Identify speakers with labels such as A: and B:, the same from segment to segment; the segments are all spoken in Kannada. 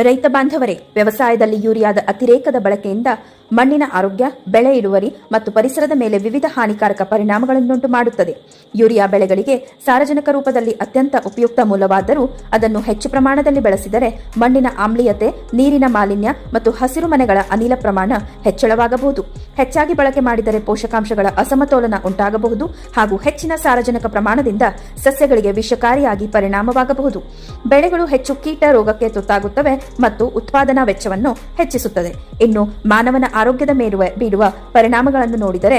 A: ರೈತ ಬಾಂಧವರೇ, ವ್ಯವಸಾಯದಲ್ಲಿ ಯೂರಿಯಾದ ಅತಿರೇಕದ ಬಳಕೆಯಿಂದ ಮಣ್ಣಿನ ಆರೋಗ್ಯ, ಬೆಳೆ ಇಳುವರಿ ಮತ್ತು ಪರಿಸರದ ಮೇಲೆ ವಿವಿಧ ಹಾನಿಕಾರಕ ಪರಿಣಾಮಗಳನ್ನುಂಟು ಮಾಡುತ್ತದೆ. ಯೂರಿಯಾ ಬೆಳೆಗಳಿಗೆ ಸಾರಜನಕ ರೂಪದಲ್ಲಿ ಅತ್ಯಂತ ಉಪಯುಕ್ತ ಮೂಲವಾದರೂ ಅದನ್ನು ಹೆಚ್ಚು ಪ್ರಮಾಣದಲ್ಲಿ ಬಳಸಿದರೆ ಮಣ್ಣಿನ ಆಮ್ಲೀಯತೆ, ನೀರಿನ ಮಾಲಿನ್ಯ ಮತ್ತು ಹಸಿರುಮನೆಗಳ ಅನಿಲ ಪ್ರಮಾಣ ಹೆಚ್ಚಳವಾಗಬಹುದು. ಹೆಚ್ಚಾಗಿ ಬಳಕೆ ಮಾಡಿದರೆ ಪೋಷಕಾಂಶಗಳ ಅಸಮತೋಲನ ಉಂಟಾಗಬಹುದು ಹಾಗೂ ಹೆಚ್ಚಿನ ಸಾರಜನಕ ಪ್ರಮಾಣದಿಂದ ಸಸ್ಯಗಳಿಗೆ ವಿಷಕಾರಿಯಾಗಿ ಪರಿಣಾಮವಾಗಬಹುದು. ಬೆಳೆಗಳು ಹೆಚ್ಚು ಕೀಟ ರೋಗಕ್ಕೆ ತುತ್ತಾಗುತ್ತವೆ ಮತ್ತು ಉತ್ಪಾದನಾ ವೆಚ್ಚವನ್ನು ಹೆಚ್ಚಿಸುತ್ತದೆ. ಇನ್ನು ಮಾನವನ ಆರೋಗ್ಯದ ಮೇಲೆ ಬೀರುವ ಪರಿಣಾಮಗಳನ್ನು ನೋಡಿದರೆ,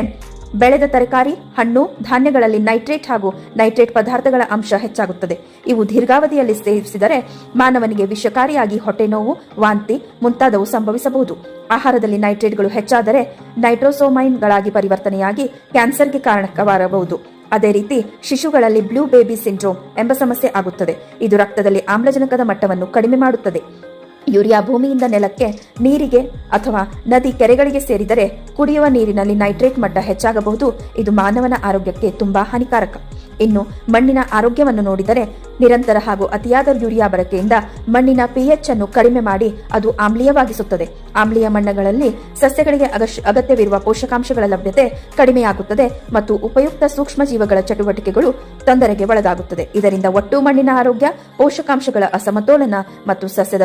A: ಬೆಳೆದ ತರಕಾರಿ, ಹಣ್ಣು, ಧಾನ್ಯಗಳಲ್ಲಿ ನೈಟ್ರೇಟ್ ಹಾಗೂ ನೈಟ್ರೇಟ್ ಪದಾರ್ಥಗಳ ಅಂಶ ಹೆಚ್ಚಾಗುತ್ತದೆ. ಇವು ದೀರ್ಘಾವಧಿಯಲ್ಲಿ ಸೇವಿಸಿದರೆ ಮಾನವನಿಗೆ ವಿಷಕಾರಿಯಾಗಿ ಹೊಟ್ಟೆ ನೋವು, ವಾಂತಿ ಮುಂತಾದವು ಸಂಭವಿಸಬಹುದು. ಆಹಾರದಲ್ಲಿ ನೈಟ್ರೇಟ್ಗಳು ಹೆಚ್ಚಾದರೆ ನೈಟ್ರೋಸೋಮೈನ್ಗಳಾಗಿ ಪರಿವರ್ತನೆಯಾಗಿ ಕ್ಯಾನ್ಸರ್ಗೆ ಕಾರಣವಾಗಬಹುದು. ಅದೇ ರೀತಿ ಶಿಶುಗಳಲ್ಲಿ ಬ್ಲೂ ಬೇಬಿ ಸಿಂಡ್ರೋಮ್ ಎಂಬ ಸಮಸ್ಯೆ ಆಗುತ್ತದೆ. ಇದು ರಕ್ತದಲ್ಲಿ ಆಮ್ಲಜನಕದ ಮಟ್ಟವನ್ನು ಕಡಿಮೆ ಮಾಡುತ್ತದೆ. ಯೂರಿಯಾ ಭೂಮಿಯಿಂದ ನೆಲಕ್ಕೆ, ನೀರಿಗೆ ಅಥವಾ ನದಿ, ಕೆರೆಗಳಿಗೆ ಸೇರಿದರೆ ಕುಡಿಯುವ ನೀರಿನಲ್ಲಿ ನೈಟ್ರೇಟ್ ಮಟ್ಟ ಹೆಚ್ಚಾಗಬಹುದು. ಇದು ಮಾನವನ ಆರೋಗ್ಯಕ್ಕೆ ತುಂಬಾ ಹಾನಿಕಾರಕ. ಇನ್ನು ಮಣ್ಣಿನ ಆರೋಗ್ಯವನ್ನು ನೋಡಿದರೆ, ನಿರಂತರ ಹಾಗೂ ಅತಿಯಾದ ಯೂರಿಯಾ ಬಳಕೆಯಿಂದ ಮಣ್ಣಿನ ಪಿಎಚ್ ಅನ್ನು ಕಡಿಮೆ ಮಾಡಿ ಅದು ಆಮ್ಲೀಯವಾಗಿಸುತ್ತದೆ. ಆಮ್ಲೀಯ ಮಣ್ಣುಗಳಲ್ಲಿ ಸಸ್ಯಗಳಿಗೆ ಅಗತ್ಯವಿರುವ ಪೋಷಕಾಂಶಗಳ ಲಭ್ಯತೆ ಕಡಿಮೆಯಾಗುತ್ತದೆ ಮತ್ತು ಉಪಯುಕ್ತ ಸೂಕ್ಷ್ಮ ಜೀವಗಳ ಚಟುವಟಿಕೆಗಳು ತೊಂದರೆಗೆ ಒಳಗಾಗುತ್ತದೆ. ಇದರಿಂದ ಒಟ್ಟು ಮಣ್ಣಿನ ಆರೋಗ್ಯ, ಪೋಷಕಾಂಶಗಳ ಅಸಮತೋಲನ ಮತ್ತು ಸಸ್ಯದ